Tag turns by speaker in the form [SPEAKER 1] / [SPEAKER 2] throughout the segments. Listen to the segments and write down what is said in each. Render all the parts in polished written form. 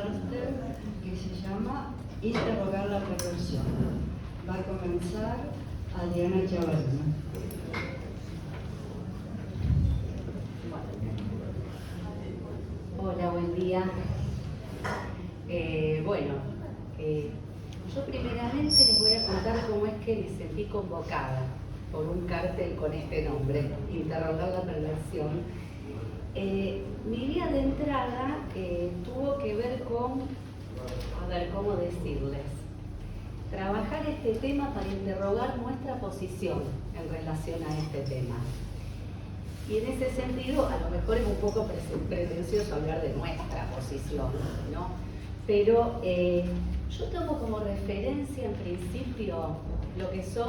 [SPEAKER 1] máster que se llama Interrogar la perversión. Va a comenzar Adriana Chavarría.
[SPEAKER 2] Hola, buen día. Yo primeramente les voy a contar cómo es que me sentí convocada por un cartel con este nombre, Interrogar la perversión. Mi día de entrada tuvo que ver con, ¿cómo decirles? Trabajar este tema para interrogar nuestra posición en relación a este tema. Y en ese sentido, a lo mejor es un poco pretencioso hablar de nuestra posición, ¿no? Pero yo tomo como referencia en principio lo que son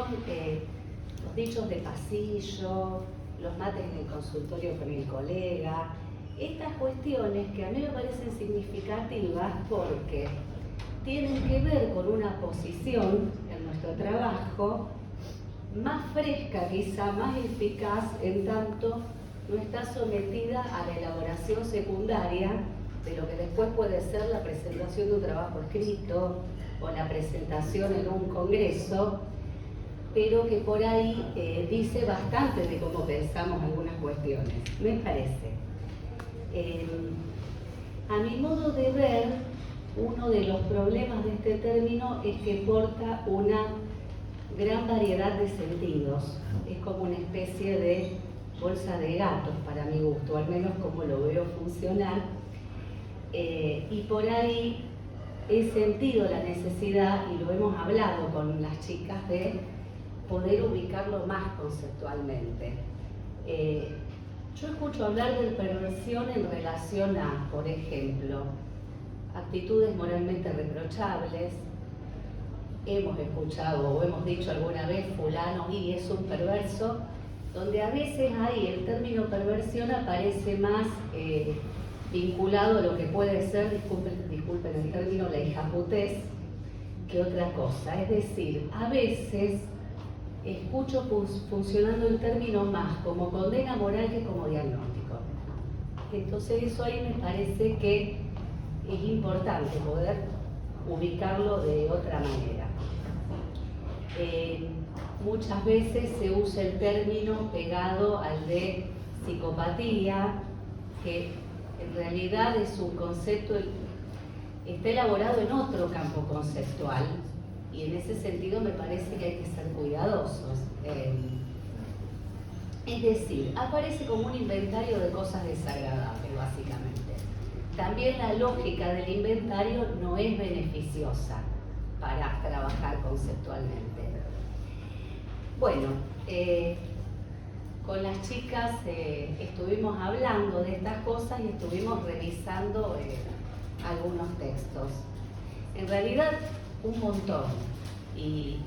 [SPEAKER 2] los dichos de pasillo, los mates en el consultorio con el colega, estas cuestiones que a mí me parecen significativas porque tienen que ver con una posición en nuestro trabajo más fresca, quizá más eficaz, en tanto no está sometida a la elaboración secundaria de lo que después puede ser la presentación de un trabajo escrito o la presentación en un congreso, pero que por ahí dice bastante de cómo pensamos algunas cuestiones, me parece. A mi modo de ver, uno de los problemas de este término es que porta una gran variedad de sentidos. Es como una especie de bolsa de gatos para mi gusto, al menos como lo veo funcionar. Y por ahí he sentido la necesidad, y lo hemos hablado con las chicas, de poder ubicarlo más conceptualmente. Yo escucho hablar de perversión en relación a, por ejemplo, actitudes moralmente reprochables. Hemos escuchado o hemos dicho alguna vez fulano y es un perverso, donde a veces ahí el término perversión aparece más vinculado a lo que puede ser, disculpen el término, la hijaputez, que otra cosa. Es decir, a veces escucho funcionando el término más como condena moral que como diagnóstico. Entonces eso ahí me parece que es importante poder ubicarlo de otra manera. Muchas veces se usa el término pegado al de psicopatía, que en realidad es un concepto, está elaborado en otro campo conceptual, y en ese sentido me parece que hay que ser cuidadosos. Es decir, aparece como un inventario de cosas desagradables, básicamente. También la lógica del inventario no es beneficiosa para trabajar conceptualmente. Bueno, con las chicas estuvimos hablando de estas cosas y estuvimos revisando algunos textos. En realidad, un montón. Y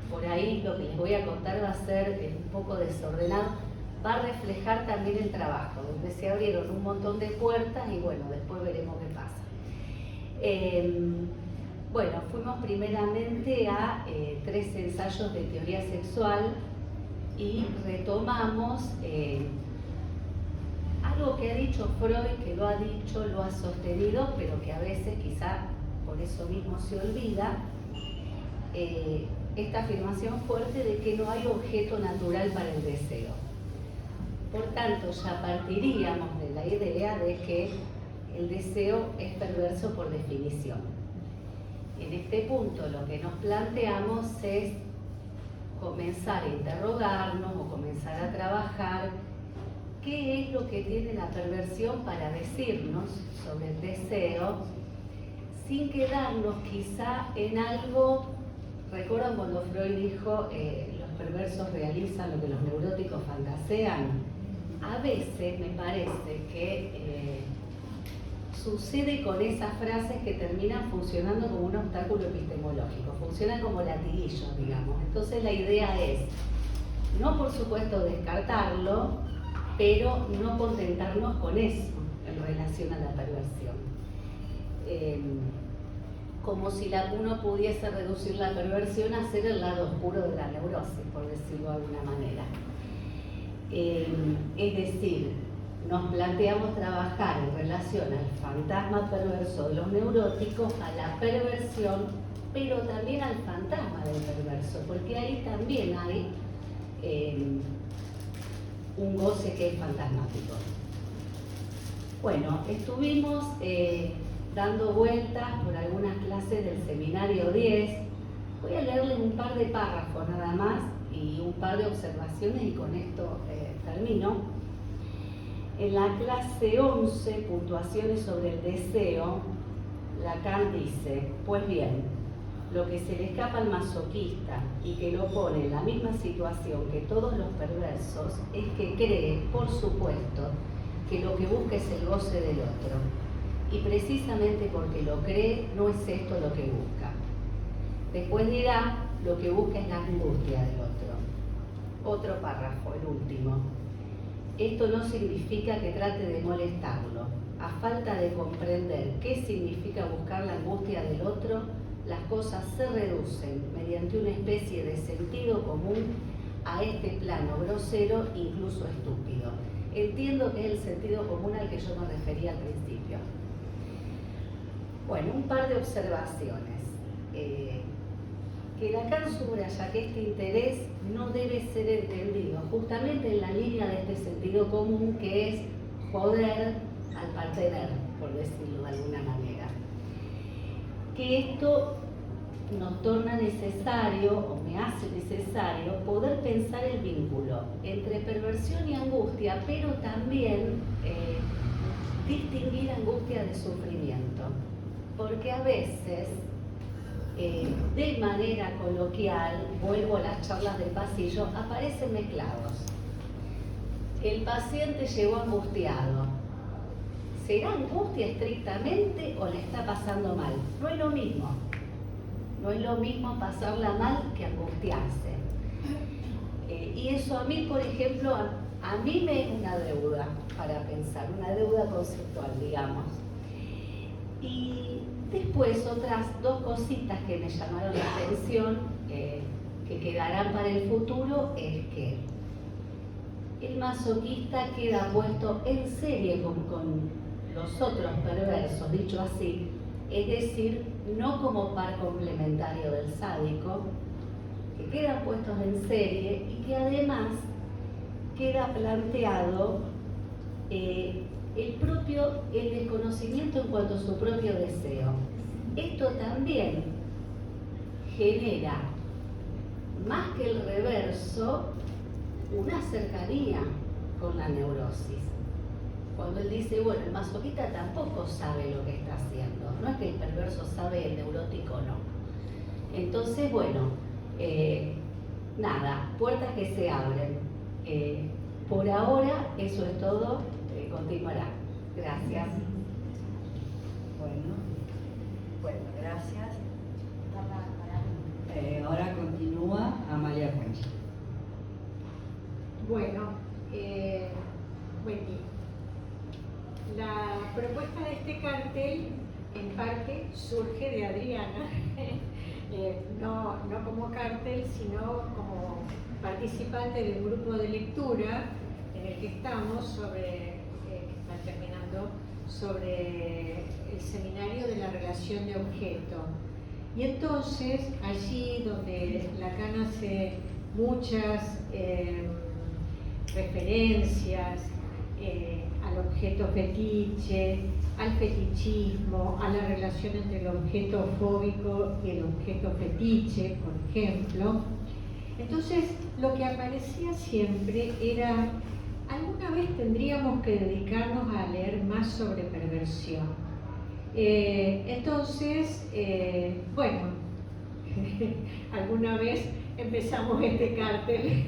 [SPEAKER 2] por ahí lo que les voy a contar va a ser un poco desordenado. Va a reflejar también el trabajo, donde se abrieron un montón de puertas y bueno, después veremos qué pasa. Bueno, fuimos primeramente a 3 ensayos de teoría sexual y retomamos algo que ha dicho Freud, que lo ha dicho, lo ha sostenido, pero que a veces quizá por eso mismo se olvida, esta afirmación fuerte de que no hay objeto natural para el deseo. Por tanto, ya partiríamos de la idea de que el deseo es perverso por definición. En este punto lo que nos planteamos es comenzar a interrogarnos o comenzar a trabajar qué es lo que tiene la perversión para decirnos sobre el deseo, sin quedarnos quizá en algo. ¿Recuerdan cuando Freud dijo los perversos realizan lo que los neuróticos fantasean? A veces me parece que sucede con esas frases que terminan funcionando como un obstáculo epistemológico, funcionan como latiguillos, digamos. Entonces la idea es, no por supuesto descartarlo, pero no contentarnos con eso en relación a la perversión. Como si uno pudiese reducir la perversión a ser el lado oscuro de la neurosis, por decirlo de alguna manera. Es decir, nos planteamos trabajar en relación al fantasma perverso de los neuróticos, a la perversión, pero también al fantasma del perverso, porque ahí también hay un goce que es fantasmático. Bueno, estuvimos dando vueltas por algunas clases del seminario 10. Voy a leerles un par de párrafos nada más y un par de observaciones y con esto termino. En la clase 11, puntuaciones sobre el deseo, Lacan dice: pues bien, lo que se le escapa al masoquista y que lo pone en la misma situación que todos los perversos es que cree, por supuesto, que lo que busca es el goce del otro. Y precisamente porque lo cree, no es esto lo que busca. Después dirá, lo que busca es la angustia del otro. Otro párrafo, el último. Esto no significa que trate de molestarlo. A falta de comprender qué significa buscar la angustia del otro, las cosas se reducen mediante una especie de sentido común a este plano grosero, incluso estúpido. Entiendo que es el sentido común al que yo me refería al principio. Bueno, un par de observaciones. Que Lacan subraya que este interés no debe ser entendido justamente en la línea de este sentido común que es joder al partener, por decirlo de alguna manera. Que esto nos torna necesario, o me hace necesario, poder pensar el vínculo entre perversión y angustia, pero también distinguir angustia de sufrimiento. Porque a veces, de manera coloquial, vuelvo a las charlas del pasillo, aparecen mezclados. El paciente llegó angustiado. ¿Será angustia estrictamente o le está pasando mal? No es lo mismo. No es lo mismo pasarla mal que angustiarse. Y eso a mí, por ejemplo, a mí me es una deuda para pensar, una deuda conceptual, digamos. Y después otras dos cositas que me llamaron la atención, que quedarán para el futuro, es que el masoquista queda puesto en serie con los otros perversos, dicho así, es decir, no como par complementario del sádico, que quedan puestos en serie y que además queda planteado el desconocimiento en cuanto a su propio deseo. Esto también genera, más que el reverso, una cercanía con la neurosis. Cuando él dice, bueno, el masoquista tampoco sabe lo que está haciendo, no es que el perverso sabe, el neurótico no. Entonces, bueno, nada, puertas que se abren. Por ahora, eso es todo, continuará. Gracias.
[SPEAKER 1] Bueno, gracias. Ahora continúa Amalia Concha.
[SPEAKER 3] Bueno, buen día. La propuesta de este cartel en parte surge de Adriana, no como cartel, sino como participante de un grupo de lectura en el que estamos que está terminando, sobre el seminario de la relación de objeto. Y entonces, allí donde Lacan hace muchas referencias al objeto fetiche, al fetichismo, a la relación entre el objeto fóbico y el objeto fetiche, por ejemplo. Entonces, lo que aparecía siempre era, alguna vez tendríamos que dedicarnos a leer más sobre perversión. Entonces, bueno, alguna vez empezamos este cartel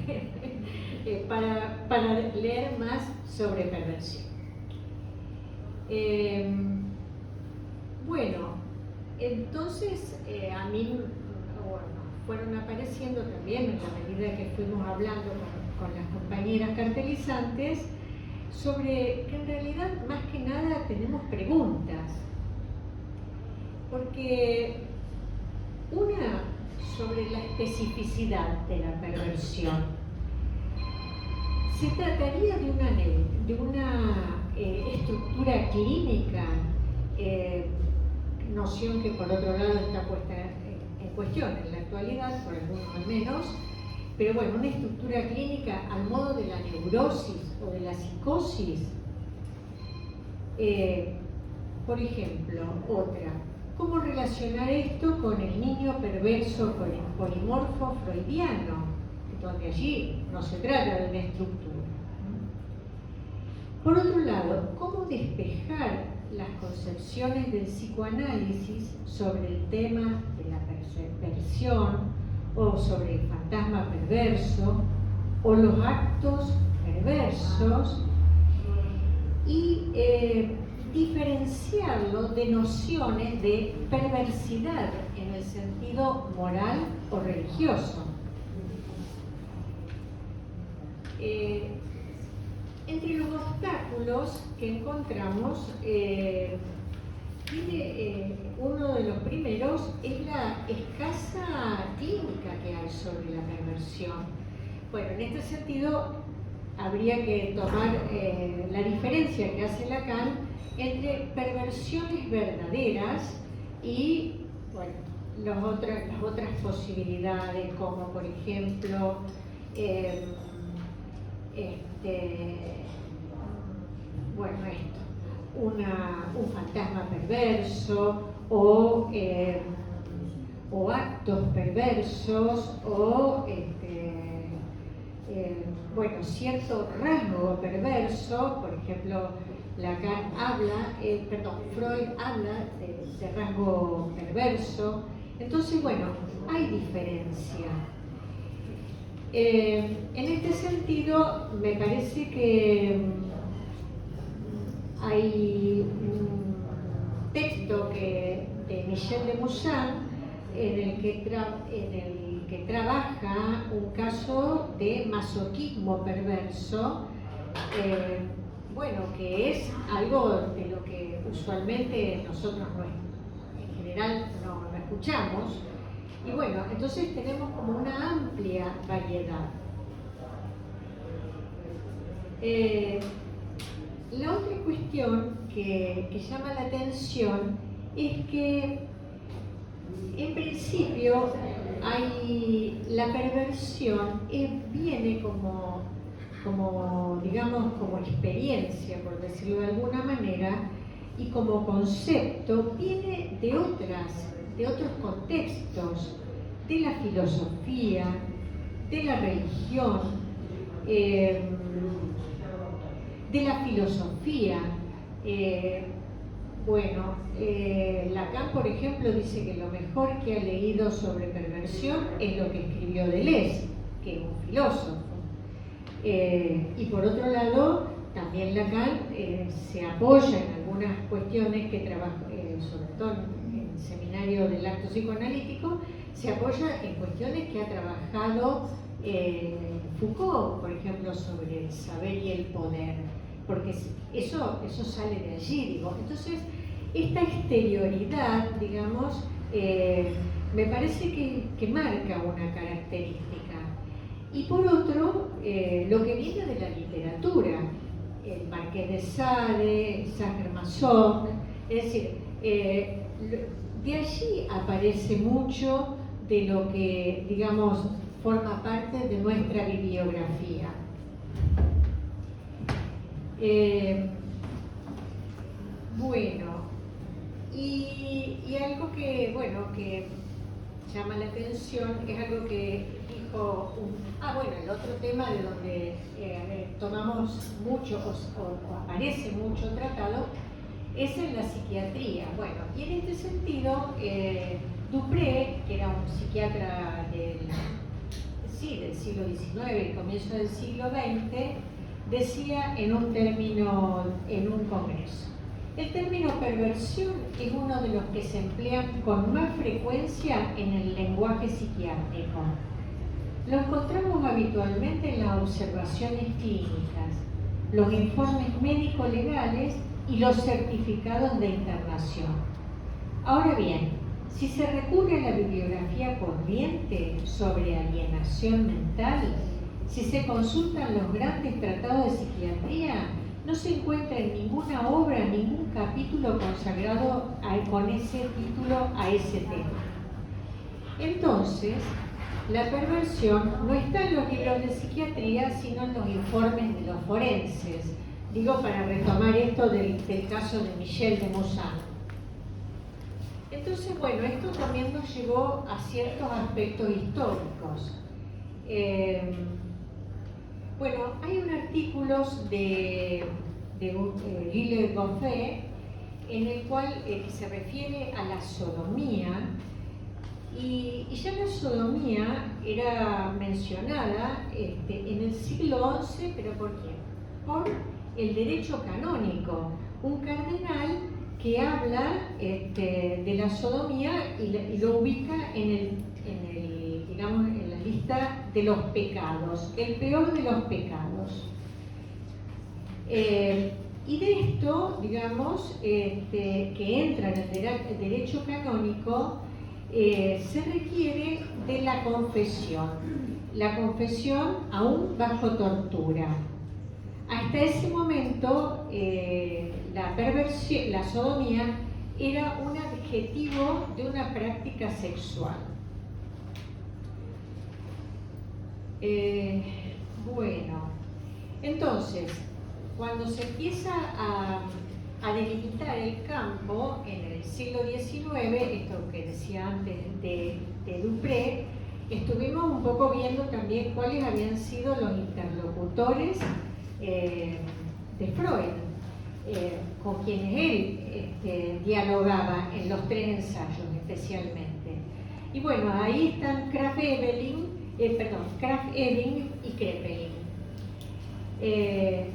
[SPEAKER 3] para leer más sobre perversión. Bueno, entonces a mí fueron apareciendo también, en la medida que fuimos hablando con las compañeras cartelizantes, sobre que en realidad más que nada tenemos preguntas. Porque una sobre la especificidad de la perversión. Se trataría de una estructura clínica, noción que por otro lado está puesta en cuestión en la actualidad, por algunos al menos, pero bueno, una estructura clínica al modo de la neurosis o de la psicosis. Por ejemplo, otra, ¿cómo relacionar esto con el niño perverso polimorfo freudiano? Donde allí no se trata de una estructura. Por otro lado, ¿cómo despejar las concepciones del psicoanálisis sobre el tema de la perversión o sobre el fantasma perverso o los actos perversos y diferenciarlo de nociones de perversidad en el sentido moral o religioso? Entre los obstáculos que encontramos, uno de los primeros es la escasa clínica que hay sobre la perversión. Bueno, en este sentido habría que tomar la diferencia que hace Lacan entre perversiones verdaderas y bueno, las otras posibilidades, como por ejemplo un fantasma perverso o actos perversos o cierto rasgo perverso. Por ejemplo, Freud habla de rasgo perverso. Entonces, bueno, hay diferencia. En este sentido, me parece que hay un texto de Michel de Moussan en el que trabaja un caso de masoquismo perverso, que es algo de lo que usualmente nosotros en general no escuchamos. Y bueno, entonces tenemos como una amplia variedad. La otra cuestión que llama la atención es que en principio la perversión viene como experiencia, por decirlo de alguna manera, y como concepto viene de otros contextos, de la filosofía, de la religión, de la filosofía. Lacan, por ejemplo, dice que lo mejor que ha leído sobre perversión es lo que escribió Deleuze, que es un filósofo. Y por otro lado, también Lacan se apoya en algunas cuestiones que trabaja, sobre todo en el seminario del acto psicoanalítico, se apoya en cuestiones que ha trabajado Foucault, por ejemplo, sobre el saber y el poder, porque eso sale de allí, digo. Entonces, esta exterioridad, digamos, me parece que marca una característica. Y por otro, lo que viene de la literatura, el Marqués de Sade, Sacher-Masoch, es decir, de allí aparece mucho de lo que, digamos, forma parte de nuestra bibliografía. Y algo que llama la atención es algo que dijo el otro tema de donde tomamos mucho o aparece mucho tratado es en la psiquiatría. Bueno, y en este sentido, Dupré, que era un psiquiatra del siglo XIX y comienzo del siglo XX, decía en un congreso: el término perversión es uno de los que se emplean con más frecuencia en el lenguaje psiquiátrico. Lo encontramos habitualmente en las observaciones clínicas, los informes médico-legales y los certificados de internación. Ahora bien, si se recurre a la bibliografía corriente sobre alienación mental, si se consultan los grandes tratados de psiquiatría, no se encuentra en ninguna obra, ningún capítulo consagrado con ese título a ese tema. Entonces, la perversión no está en los libros de psiquiatría, sino en los informes de los forenses. Digo, para retomar esto del caso de Michel de Moussan. Entonces, bueno, esto también nos llevó a ciertos aspectos históricos. Bueno, hay un artículo de Gilles Goffet en el cual que se refiere a la sodomía, y ya la sodomía era mencionada en el siglo XI, ¿pero por quién? Por el derecho canónico, un cardenal que habla de la sodomía y lo ubica digamos, en la lista de los pecados, el peor de los pecados. Y de esto, digamos, que entra en el derecho canónico, se requiere de la confesión aún bajo tortura. Hasta ese momento, la perversión, la sodomía, era un adjetivo de una práctica sexual. Bueno, entonces, cuando se empieza a delimitar el campo en el siglo XIX, esto que decía antes de Dupré, estuvimos un poco viendo también cuáles habían sido los interlocutores de Freud, con quienes él dialogaba en los 3 ensayos especialmente. Y bueno, ahí están Krafft-Ebing y Kraepelin.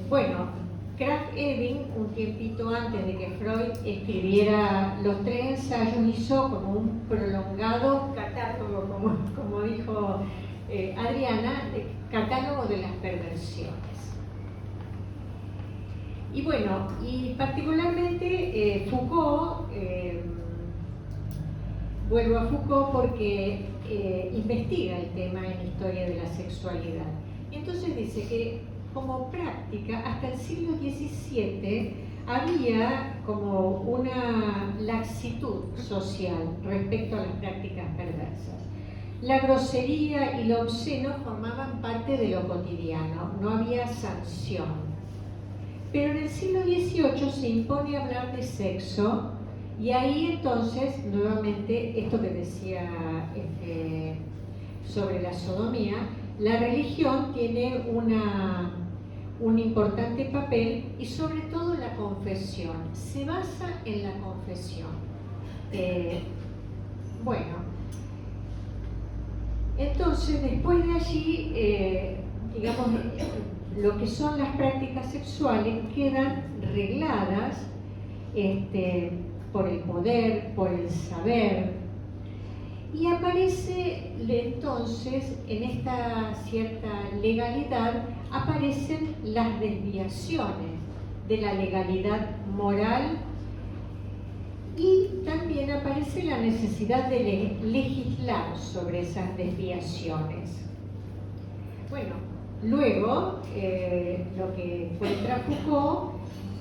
[SPEAKER 3] Bueno, Krafft-Ebing, un tiempito antes de que Freud escribiera los 3 ensayos, hizo como un prolongado catálogo, como dijo Adriana, catálogo de las perversiones. Y bueno, y particularmente Foucault, vuelvo a Foucault porque investiga el tema en Historia de la Sexualidad. Y entonces dice que como práctica, hasta el siglo XVII había como una laxitud social respecto a las prácticas perversas. La grosería y lo obsceno formaban parte de lo cotidiano, no había sanción. Pero en el siglo XVIII se impone hablar de sexo, y ahí entonces, nuevamente, esto que decía sobre la sodomía, la religión tiene un importante papel, y sobre todo la confesión, se basa en la confesión. Bueno, entonces después de allí, digamos, lo que son las prácticas sexuales quedan regladas por el poder, por el saber, y aparece entonces, en esta cierta legalidad, aparecen las desviaciones de la legalidad moral, y también aparece la necesidad de legislar sobre esas desviaciones. Bueno, luego, lo que encuentra Foucault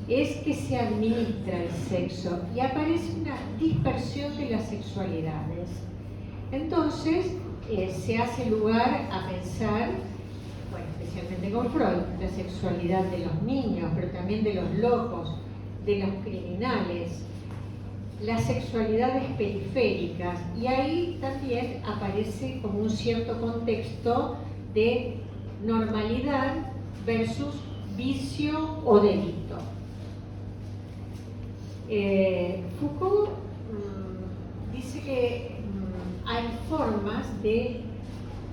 [SPEAKER 3] es que se administra el sexo y aparece una dispersión de las sexualidades. Entonces, se hace lugar a pensar, bueno, especialmente con Freud, la sexualidad de los niños, pero también de los locos, de los criminales, las sexualidades periféricas, y ahí también aparece como un cierto contexto de normalidad versus vicio o delito. Foucault dice que hay formas de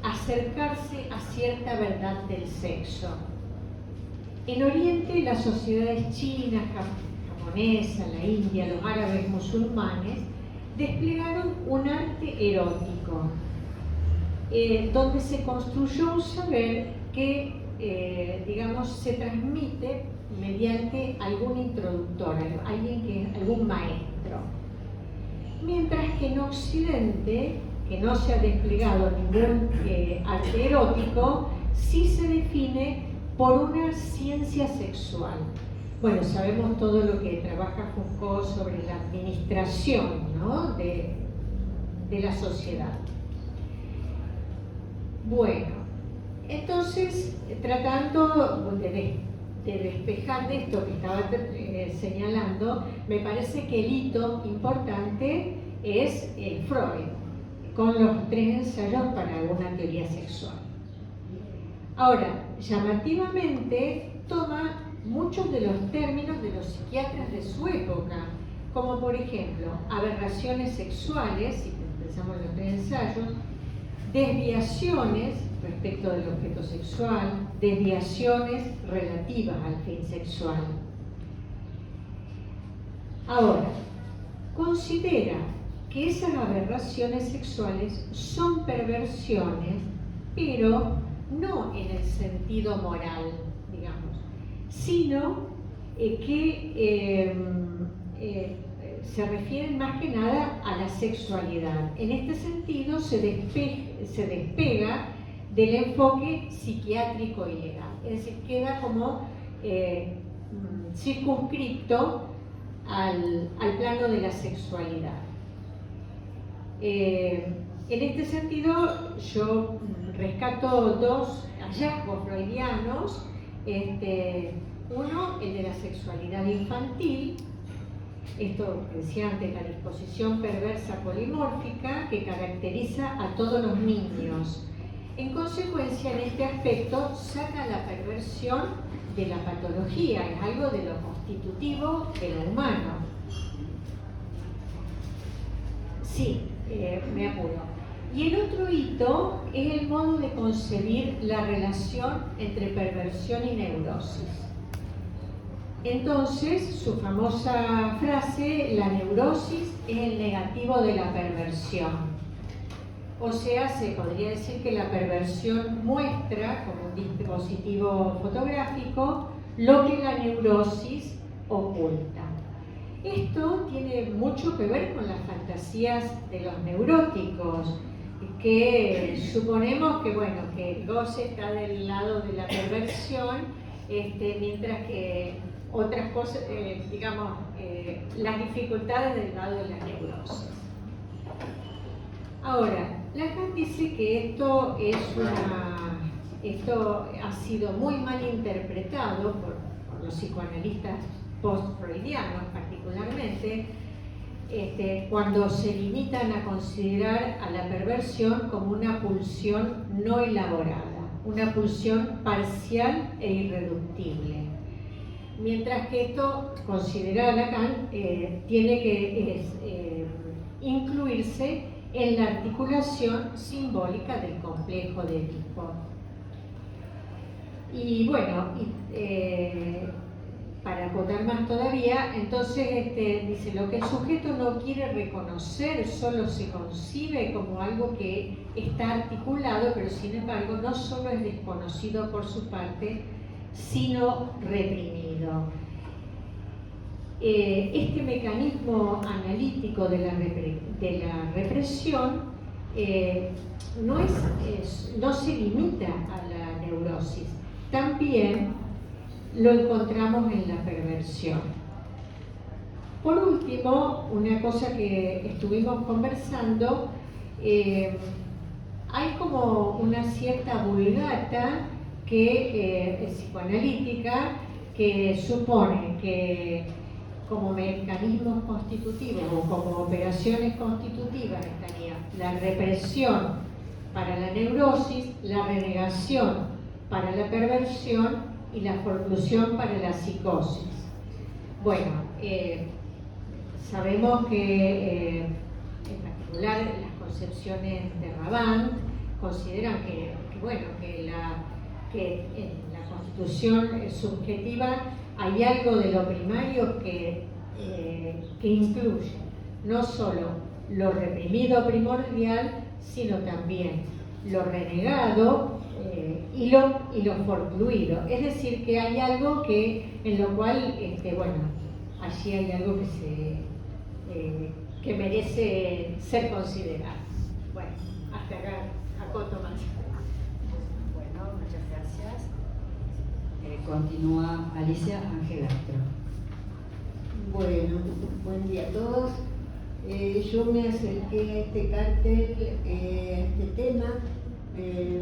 [SPEAKER 3] acercarse a cierta verdad del sexo. En Oriente, las sociedades chinas, japonesa, la India, los árabes musulmanes, desplegaron un arte erótico, donde se construyó un saber que, digamos, se transmite mediante algún introductor, algún maestro. Mientras que en Occidente, que no se ha desplegado ningún arte erótico, sí se define por una ciencia sexual. Bueno, sabemos todo lo que trabaja Foucault sobre la administración, ¿no?, de la sociedad. Bueno, entonces, tratando de despejar de esto que estaba señalando, me parece que el hito importante es Freud, con los 3 ensayos para una teoría sexual. Ahora, llamativamente, toma muchos de los términos de los psiquiatras de su época, como por ejemplo, aberraciones sexuales, si pensamos en los 3 ensayos, desviaciones respecto del objeto sexual, desviaciones relativas al fin sexual. Ahora, considera que esas aberraciones sexuales son perversiones, pero no en el sentido moral, digamos, sino que se refieren más que nada a la sexualidad. En este sentido se despega del enfoque psiquiátrico y legal, es decir, queda como circunscripto al plano de la sexualidad. En este sentido, yo rescato 2 hallazgos freudianos. Uno, el de la sexualidad infantil, esto que decía antes, la disposición perversa polimórfica que caracteriza a todos los niños. En consecuencia, en este aspecto, saca la perversión de la patología, es algo de lo constitutivo de lo humano. Sí, me apuro. Y el otro hito es el modo de concebir la relación entre perversión y neurosis. Entonces, su famosa frase, la neurosis es el negativo de la perversión. O sea, se podría decir que la perversión muestra, como un dispositivo fotográfico, lo que la neurosis oculta. Esto tiene mucho que ver con las fantasías de los neuróticos, que suponemos que, bueno, que el goce está del lado de la perversión, mientras que otras cosas, las dificultades del lado de la neurosis. Ahora, Lacan dice que esto ha sido muy mal interpretado por los psicoanalistas post-freudianos particularmente, cuando se limitan a considerar a la perversión como una pulsión no elaborada, una pulsión parcial e irreductible. Mientras que esto, considera Lacan, tiene que incluirse en la articulación simbólica del complejo de Edipo. Y bueno, para acotar más todavía, entonces dice, lo que el sujeto no quiere reconocer solo se concibe como algo que está articulado, pero sin embargo no solo es desconocido por su parte, sino reprimido. Este mecanismo analítico de la represión no se limita a la neurosis, también lo encontramos en la perversión. Por último, una cosa que estuvimos conversando, hay como una cierta vulgata es psicoanalítica, que supone que como mecanismos constitutivos o como operaciones constitutivas estaría la represión para la neurosis, la renegación para la perversión y la forclusión para la psicosis. Bueno, sabemos que en particular las concepciones de Rabanne consideran que en la constitución subjetiva hay algo de lo primario que incluye no solo lo reprimido primordial, sino también lo renegado y lo forcluido. Es decir, que hay algo en lo cual, allí hay algo que merece ser considerado. Bueno, hasta acá, acoto más.
[SPEAKER 2] Bueno, Muchas gracias.
[SPEAKER 1] Continúa Alicia Angelastro.
[SPEAKER 4] Bueno, buen día a todos. Yo me acerqué a este cartel, a este tema,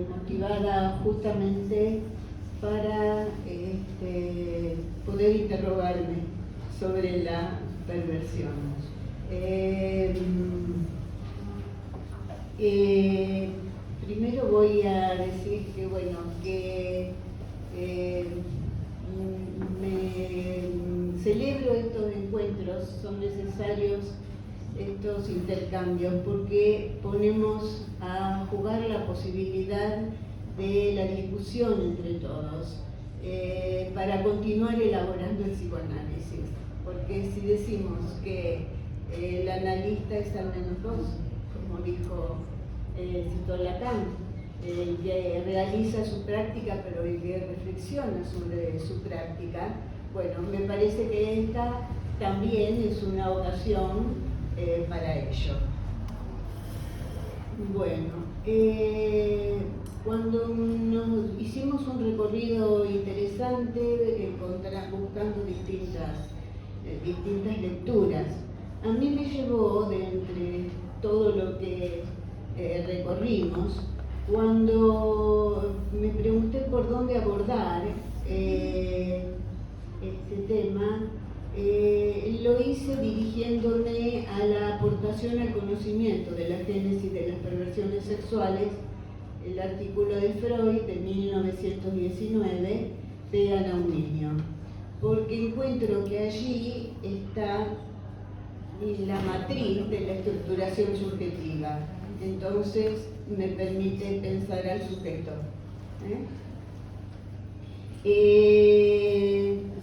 [SPEAKER 4] motivada justamente para poder interrogarme sobre la perversión. Primero voy a decir que, bueno, que me celebro estos encuentros, son necesarios estos intercambios porque ponemos a jugar la posibilidad de la discusión entre todos para continuar elaborando el psicoanálisis, porque si decimos que el analista es al menos dos, como dijo citó Lacan, el que realiza su práctica pero el que reflexiona sobre su práctica, bueno, me parece que esta también es una ocasión para ello. Bueno, cuando nos hicimos un recorrido interesante, buscando distintas lecturas, a mí me llevó, de entre todo lo que recorrimos, cuando me pregunté por dónde abordar este tema, lo hice dirigiéndome a la aportación al conocimiento de la génesis de las perversiones sexuales, el artículo de Freud de 1919, Pegan a un niño, porque encuentro que allí está la matriz de la estructuración subjetiva. Entonces me permite pensar al sujeto.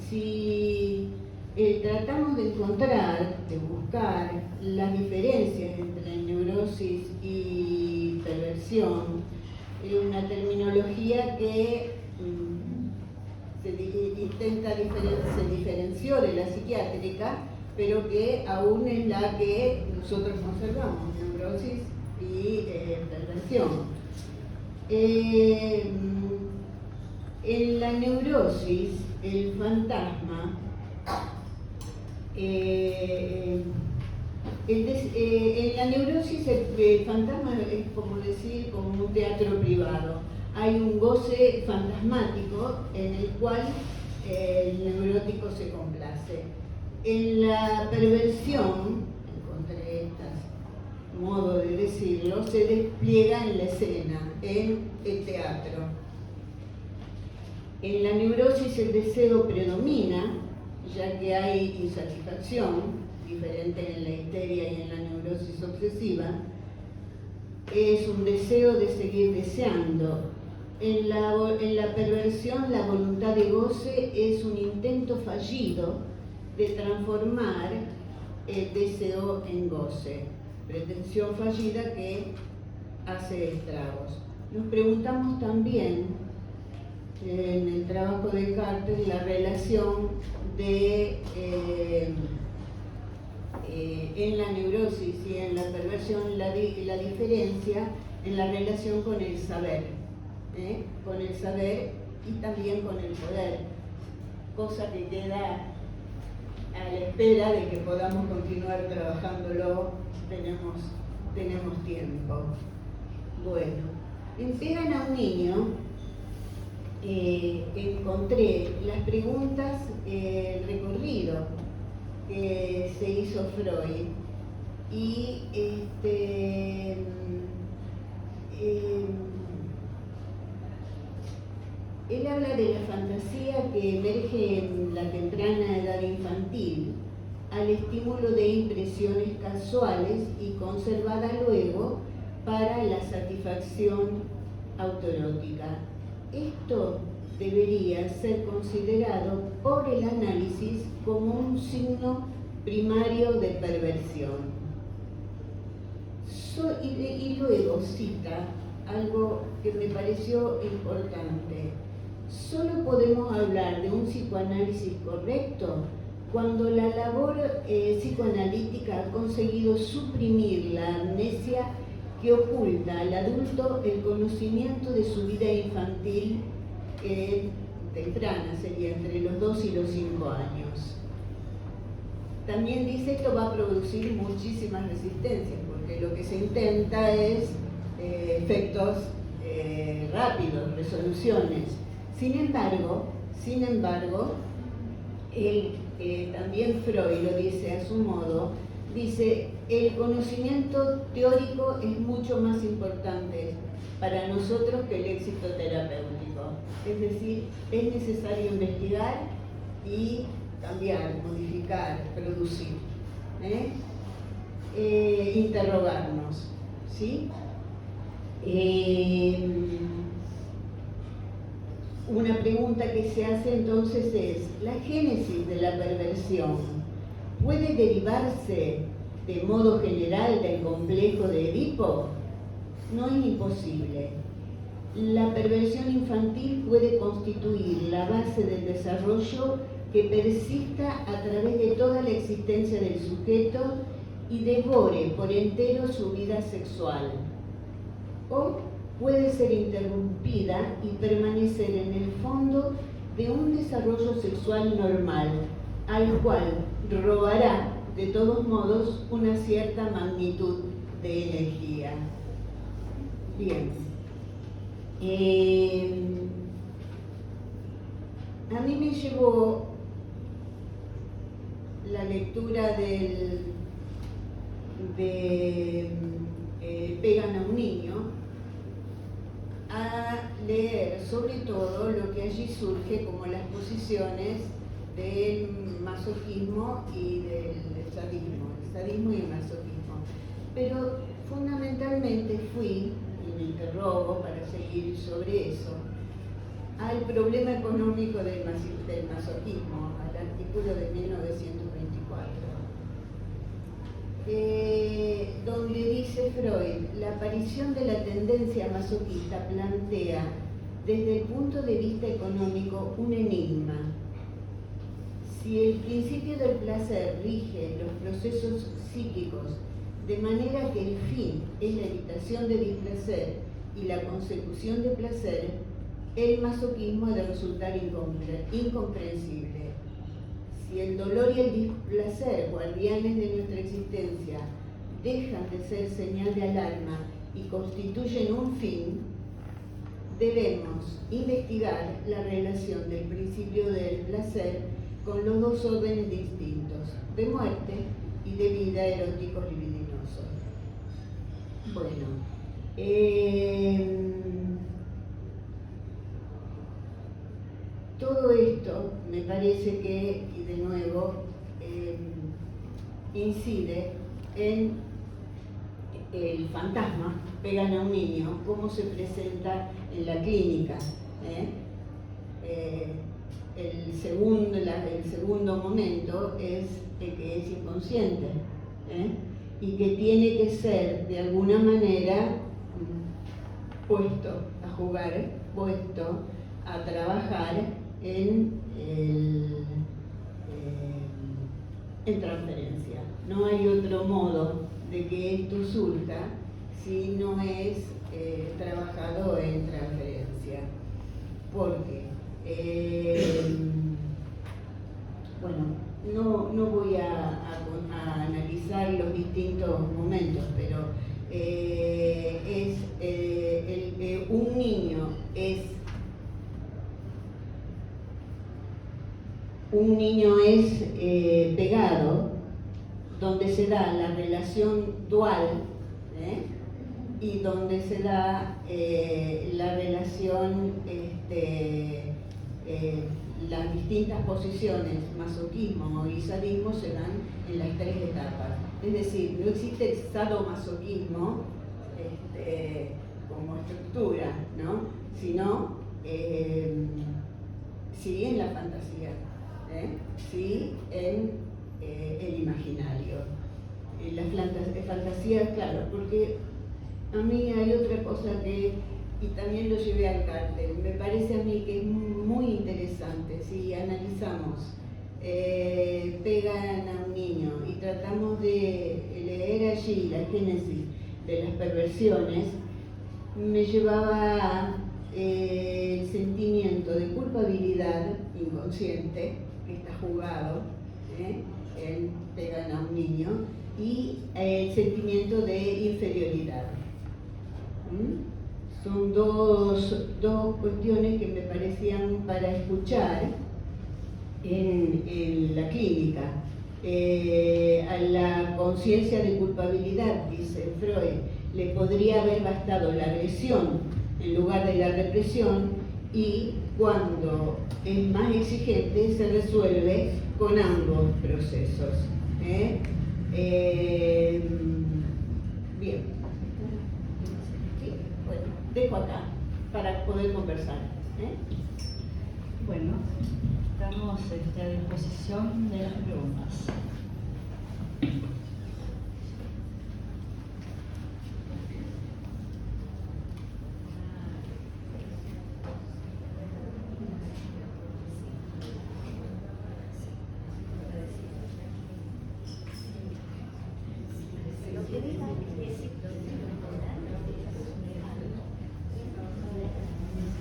[SPEAKER 4] Si tratamos de encontrar, de buscar las diferencias entre neurosis y perversión, una terminología que se diferenció de la psiquiátrica, pero que aún es la que nosotros conservamos, neurosis y perversión. En la neurosis, el fantasma, en la neurosis el fantasma es como decir, como un teatro privado. Hay un goce fantasmático en el cual el neurótico se complace. En la perversión, encontré este modo de decirlo, se despliega en la escena, en el teatro. En la neurosis el deseo predomina, ya que hay insatisfacción, diferente en la histeria y en la neurosis obsesiva. Es un deseo de seguir deseando. En la perversión, la voluntad de goce es un intento fallido de transformar el deseo en goce, pretensión fallida que hace estragos. Nos preguntamos también, en el trabajo de Carter, la relación de en la neurosis y en la perversión, la diferencia en la relación con el saber y también con el poder, cosa que queda a la espera de que podamos continuar trabajándolo, tenemos tiempo. Bueno, en Pegan a un niño encontré las preguntas, el recorrido que se hizo Freud y él habla de la fantasía que emerge en la temprana edad infantil al estímulo de impresiones casuales y conservada luego para la satisfacción autoerótica. Esto debería ser considerado por el análisis como un signo primario de perversión. Y luego cita algo que me pareció importante. Solo podemos hablar de un psicoanálisis correcto cuando la labor psicoanalítica ha conseguido suprimir la amnesia que oculta al adulto el conocimiento de su vida infantil temprana, sería entre los 2 y los 5 años. También dice esto va a producir muchísimas resistencias, porque lo que se intenta es efectos rápidos, resoluciones. Sin embargo, también Freud lo dice a su modo, dice, el conocimiento teórico es mucho más importante para nosotros que el éxito terapéutico. Es decir, es necesario investigar y cambiar, modificar, producir, interrogarnos, ¿sí? Una pregunta que se hace entonces es, ¿la génesis de la perversión puede derivarse de modo general del complejo de Edipo? No es imposible. La perversión infantil puede constituir la base del desarrollo que persista a través de toda la existencia del sujeto y devore por entero su vida sexual. O puede ser interrumpida y permanecer en el fondo de un desarrollo sexual normal, al cual robará, de todos modos, una cierta magnitud de energía. Bien. A mí me llevó la lectura de Pegan a un niño a leer sobre todo lo que allí surge como las posiciones del masoquismo y del sadismo, el sadismo y el masoquismo. Pero fundamentalmente fui, y me interrogo para seguir sobre eso, al problema económico del masoquismo, al artículo de 1924, donde dice Freud, la aparición de la tendencia masoquista plantea desde el punto de vista económico un enigma. Si el principio del placer rige los procesos psíquicos de manera que el fin es la evitación de displacer y la consecución de placer, el masoquismo ha de resultar incomprensible. Si el dolor y el displacer, guardianes de nuestra existencia, dejan de ser señal de alarma y constituyen un fin, debemos investigar la relación del principio del placer con los dos órdenes distintos, de muerte y de vida, eróticos libidinosos. Bueno, todo esto me parece que, y de nuevo, incide en el fantasma, Pegan a un niño, cómo se presenta en la clínica. El segundo momento es el que es inconsciente y que tiene que ser de alguna manera puesto a jugar, puesto a trabajar en transferencia. No hay otro modo de que esto surja si no es trabajado en transferencia. Porque bueno, no voy a analizar los distintos momentos, pero un niño es pegado, donde se da la relación dual, y donde se da la relación, las distintas posiciones, masoquismo y sadismo, se dan en las tres etapas. Es decir, no existe el sadomasoquismo como estructura, ¿no? Sino sí en la fantasía, sí en el imaginario. Las fantasías, claro, porque a mí hay otra cosa que, y también lo llevé al cartel, me parece a mí que es muy interesante, si analizamos Pegan a un niño y tratamos de leer allí la génesis de las perversiones, me llevaba el sentimiento de culpabilidad inconsciente que está jugado en pegar a un niño y el sentimiento de inferioridad. Son dos cuestiones que me parecían para escuchar en la clínica. A la conciencia de culpabilidad, dice Freud, le podría haber bastado la agresión en lugar de la represión, y cuando es más exigente se resuelve con ambos procesos. Bien. Sí, bueno, dejo acá para poder conversar.
[SPEAKER 1] Bueno, estamos a disposición de las preguntas.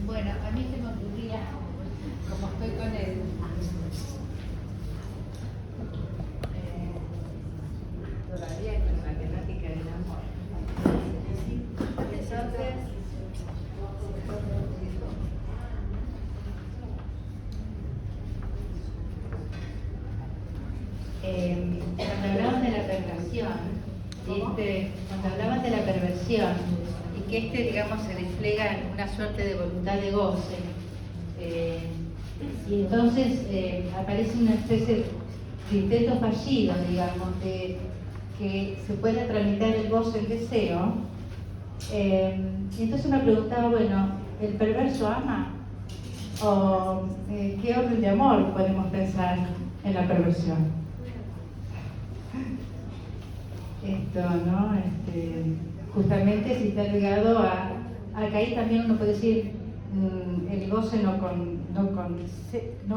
[SPEAKER 2] Bueno, a mí se me ocurría, como estoy con el todavía con la temática del amor. Entonces, cuando hablamos de la perversión, cuando hablamos de la perversión y que digamos, se despliega en una suerte de voluntad de goce, y entonces aparece una especie de intento fallido, digamos, de que se pueda tramitar el goce, el deseo. Y entonces me preguntaba, bueno, ¿el perverso ama? ¿O qué orden de amor podemos pensar en la perversión? Esto, ¿no? Justamente si está ligado a que ahí también uno puede decir, el goce no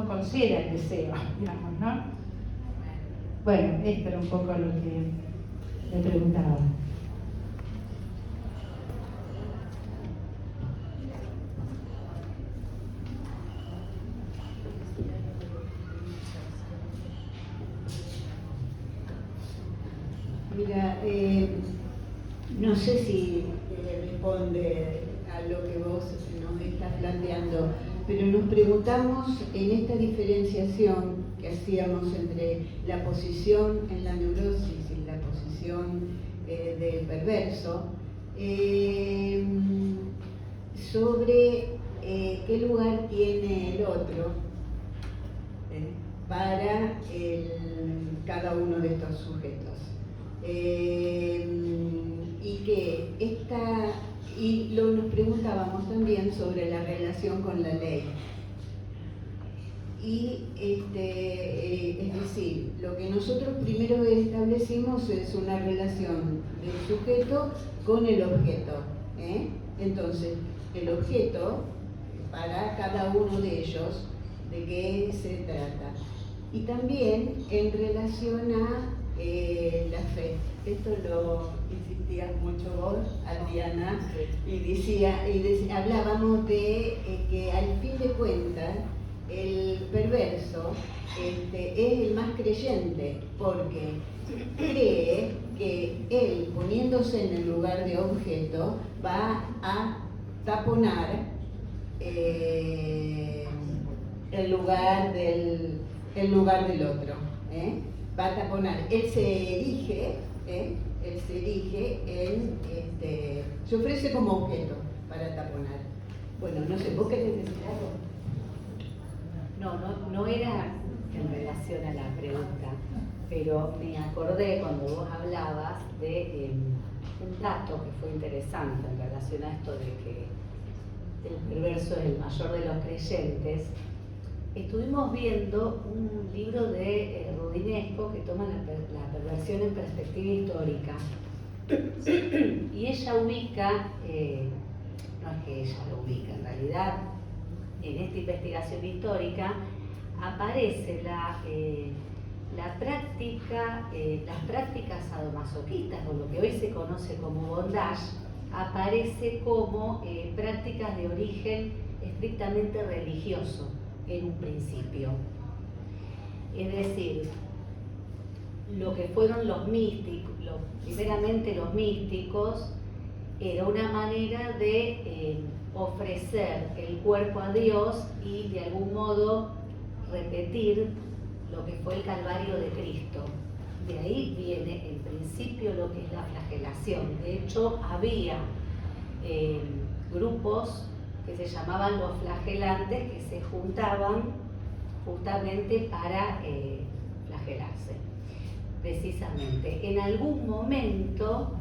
[SPEAKER 2] conceda el deseo, digamos, ¿no? Bueno, esto era un poco lo que le preguntaba.
[SPEAKER 4] Mira, no sé si responde a lo que vos nos estás planteando, pero nos preguntamos en esta diferenciación que hacíamos entre la posición en la neurosis y la posición del perverso, sobre qué lugar tiene el otro para cada uno de estos sujetos. Nos preguntábamos también sobre la relación con la ley. Y es decir, lo que nosotros primero establecimos es una relación del sujeto con el objeto. Entonces, el objeto, para cada uno de ellos, ¿de qué se trata? Y también en relación a la fe. Esto lo insistías mucho vos, Adriana, y hablábamos de que al fin de cuentas el perverso es el más creyente, porque cree que él, poniéndose en el lugar de objeto, va a taponar el lugar del otro. Va a taponar. Él se erige se ofrece como objeto para taponar. Bueno, no sé, ¿vos querés decir algo?
[SPEAKER 2] No era en relación a la pregunta, pero me acordé cuando vos hablabas de un dato que fue interesante en relación a esto de que el perverso es el mayor de los creyentes. Estuvimos viendo un libro de Rudinesco que toma la perversión en perspectiva histórica. Y ella ubica, no es que ella lo ubica, en realidad en esta investigación histórica aparece las prácticas sadomasoquistas, o lo que hoy se conoce como bondage, aparece como prácticas de origen estrictamente religioso en un principio. Es decir, lo que fueron los místicos, primeramente los místicos, era una manera de ofrecer el cuerpo a Dios y de algún modo repetir lo que fue el Calvario de Cristo. De ahí viene en principio lo que es la flagelación. De hecho, había grupos que se llamaban los flagelantes que se juntaban justamente para flagelarse. Precisamente, en algún momento,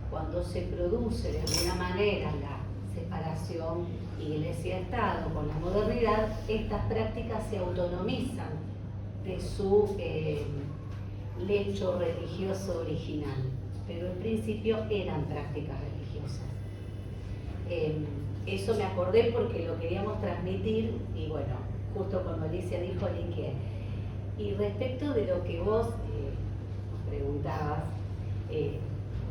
[SPEAKER 2] cuando se produce de alguna manera la separación Iglesia-Estado con la modernidad, estas prácticas se autonomizan de su lecho religioso original, pero en principio eran prácticas religiosas. Eso me acordé porque lo queríamos transmitir y bueno, justo cuando Alicia dijo linké. Y respecto de lo que vos nos preguntabas,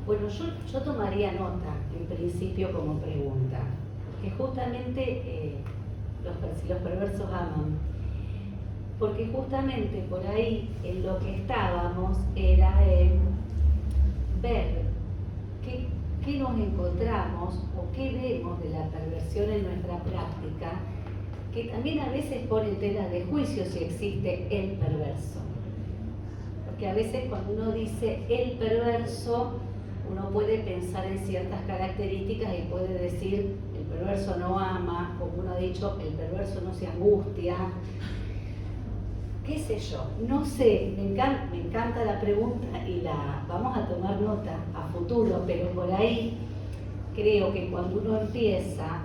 [SPEAKER 2] bueno, yo tomaría nota en principio como pregunta, que justamente los perversos aman, porque justamente por ahí en lo que estábamos era en ver qué nos encontramos o qué vemos de la perversión en nuestra práctica, que también a veces pone en tela de juicio si existe el perverso. Porque a veces cuando uno dice el perverso, uno puede pensar en ciertas características y puede decir el perverso no ama, como uno ha dicho, el perverso no se angustia. ¿Qué sé yo? No sé, me encanta la pregunta y la vamos a tomar nota a futuro, pero por ahí creo que cuando uno empieza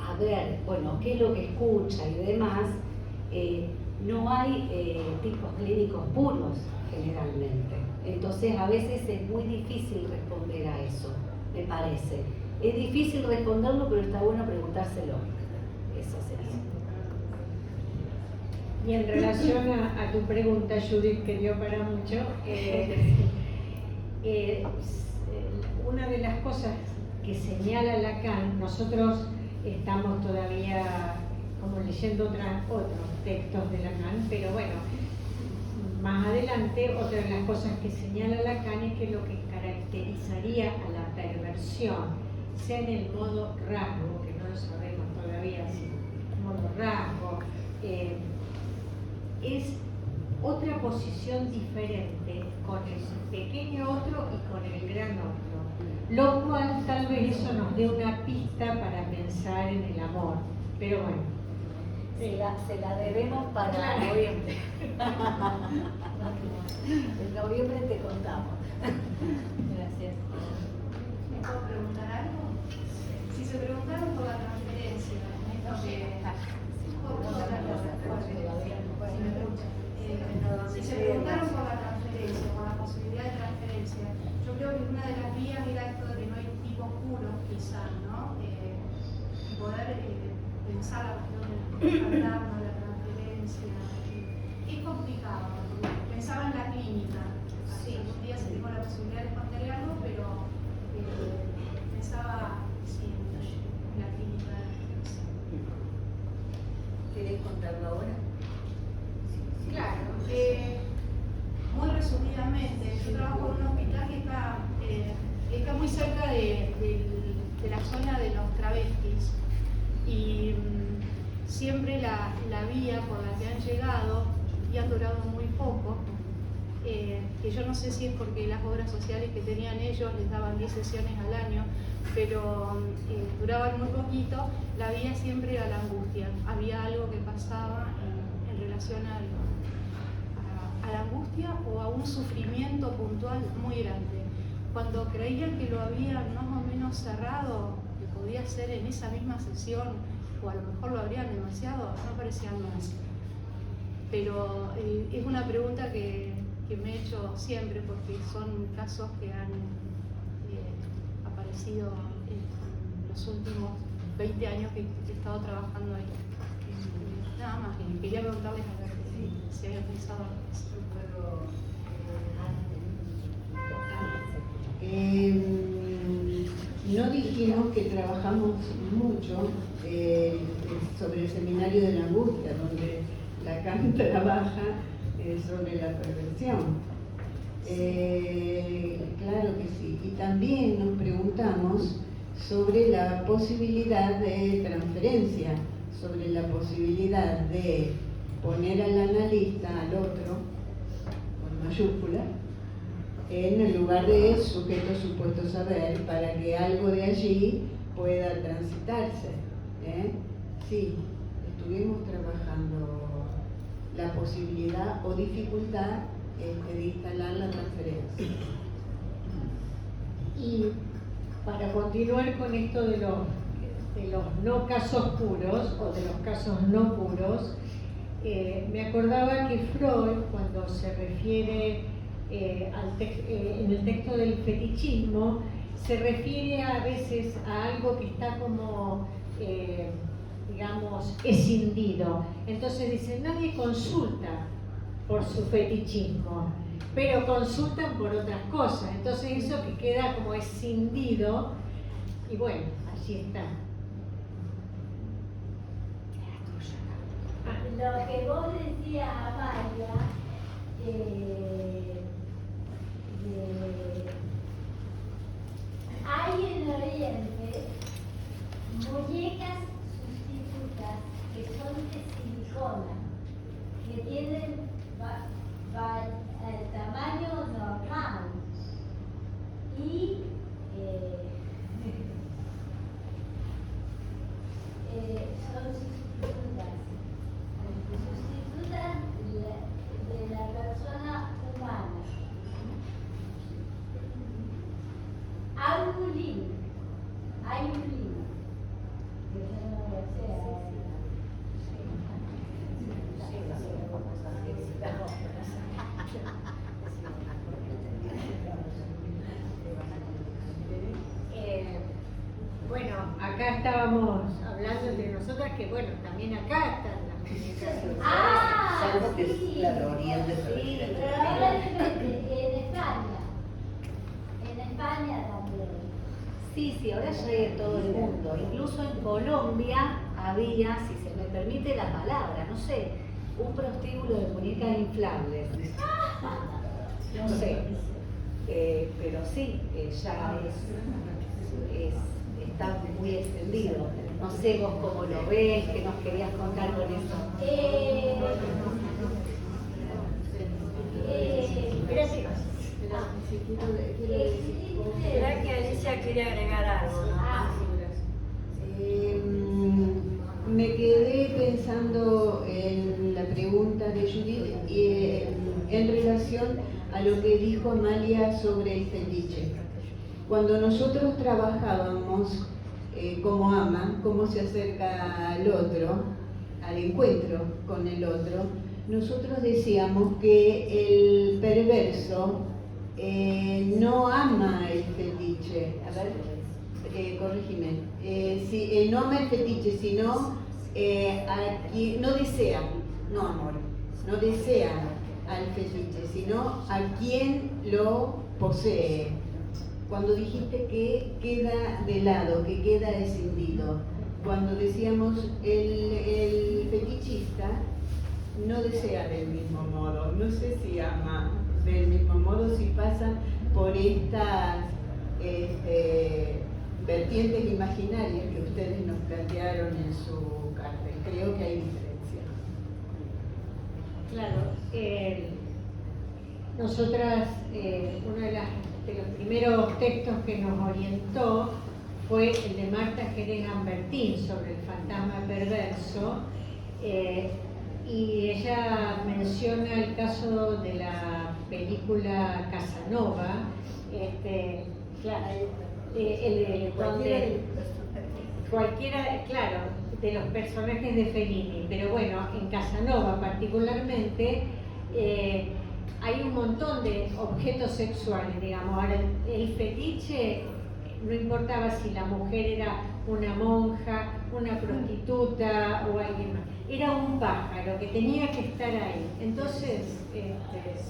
[SPEAKER 2] a ver, bueno, qué es lo que escucha y demás, no hay tipos clínicos puros generalmente. Entonces a veces es muy difícil responder a eso, me parece. Es difícil responderlo, pero está bueno preguntárselo. Eso sería.
[SPEAKER 3] Y en relación a tu pregunta, Judith, que dio para mucho, una de las cosas que señala Lacan, nosotros estamos todavía como leyendo otros textos de Lacan, pero bueno, más adelante otra de las cosas que señala Lacan es que lo que caracterizaría a la perversión, sea en el modo rasgo, que no lo sabemos todavía si modo rasgo, es otra posición diferente con el pequeño otro y con el gran otro, lo cual tal vez eso nos dé una pista para pensar en el amor, pero bueno.
[SPEAKER 2] Se la debemos para noviembre. En noviembre te contamos. Gracias.
[SPEAKER 5] ¿Me puedo preguntar algo? Si se preguntaron por la transferencia, si se preguntaron por la transferencia, por la posibilidad de transferencia, yo creo que una de las vías era esto de que no hay un tipo puro, quizá, ¿no? Poder pensar la cuestión del fantasma, de la transferencia. Es complicado, porque pensaba en la clínica. Sí, un día se tengo la posibilidad de contarle algo, pero pensaba sí, en la clínica.
[SPEAKER 2] ¿Querés contarlo ahora?
[SPEAKER 5] Claro, muy resumidamente, yo trabajo en un hospital que está muy cerca de la zona de los travestis y siempre la vía por la que han llegado y han durado muy poco, que yo no sé si es porque las obras sociales que tenían ellos les daban 10 sesiones al año, pero duraban muy poquito, la vía siempre era la angustia, había algo que pasaba en relación a la angustia o a un sufrimiento puntual muy grande. Cuando creían que lo habían más o menos cerrado, que podía ser en esa misma sesión, o a lo mejor lo abrían demasiado, no aparecían más. Pero es una pregunta que me he hecho siempre, porque son casos que han aparecido en los últimos 20 años que he estado trabajando ahí. Nada más, quería preguntarles a ver si habían pensado en eso.
[SPEAKER 4] no dijimos que trabajamos mucho sobre el seminario de la angustia, donde Lacan trabaja sobre la perversión. Claro que sí. Y también nos preguntamos sobre la posibilidad de transferencia, sobre la posibilidad de poner al analista, al otro, con mayúscula, en el lugar de sujeto supuesto saber, para que algo de allí pueda transitarse. Sí, estuvimos trabajando la posibilidad o dificultad de instalar la transferencia.
[SPEAKER 3] Y para continuar con esto de los no casos puros o de los casos no puros, me acordaba que Freud, cuando se refiere en el texto del fetichismo, se refiere a veces a algo que está como, digamos, escindido. Entonces dice, nadie consulta por su fetichismo, pero consultan por otras cosas. Entonces eso que queda como escindido, y bueno, allí está.
[SPEAKER 6] Lo que vos decías, Amalia, hay en Oriente muñecas sustitutas que son de silicona, que tienen el tamaño normal y son sustitutas de la persona humana. Hay un libro, que yo no lo sé ahora.
[SPEAKER 3] Bueno, acá estábamos hablando entre nosotras que, bueno, también acá están las muñecas.
[SPEAKER 6] Ah,
[SPEAKER 2] Salvo que
[SPEAKER 6] sí.
[SPEAKER 2] claro, Oriente se
[SPEAKER 6] Sí,
[SPEAKER 2] refiere
[SPEAKER 6] pero ahora en España. En España también.
[SPEAKER 2] Sí, ahora llega en todo el mundo. Incluso en Colombia había, si se me permite la palabra, no sé, un prostíbulo de muñecas inflables. No sé, pero sí, ya está muy extendido. No sé vos cómo lo ves, qué nos querías contar con eso.
[SPEAKER 6] Espera que Alicia quiere agregar algo, ¿no?
[SPEAKER 4] Me quedé pensando en la pregunta de Judith y en relación a lo que dijo Amalia sobre el fetiche. Cuando nosotros trabajábamos como ama, cómo se acerca al otro, al encuentro con el otro, nosotros decíamos que el perverso no ama el fetiche. A ver, corrígeme. No ama el fetiche, sino no desea, no amor, no desea al fetiche, sino a quien lo posee. Cuando dijiste que queda de lado, que queda escindido, cuando decíamos el fetichista no desea del mismo modo, no sé si ama del mismo modo, si pasa por estas vertientes imaginarias que ustedes nos plantearon en su cartel. Creo que hay diferencia.
[SPEAKER 3] Claro, nosotras, uno de los primeros textos que nos orientó fue el de Marta Jerez Gambertín sobre el fantasma perverso, y ella menciona el caso de la película Casanova, donde cualquiera, claro, de los personajes de Fellini, pero bueno, en Casanova particularmente hay un montón de objetos sexuales, digamos. Ahora, el fetiche no importaba si la mujer era una monja, una prostituta o alguien más. Era un pájaro que tenía que estar ahí. Entonces,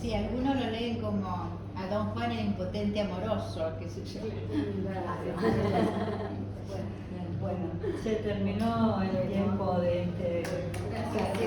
[SPEAKER 7] Sí, algunos lo leen como a Don Juan el impotente amoroso, qué sé yo.
[SPEAKER 8] Bueno, se terminó el tiempo de este.
[SPEAKER 1] Gracias.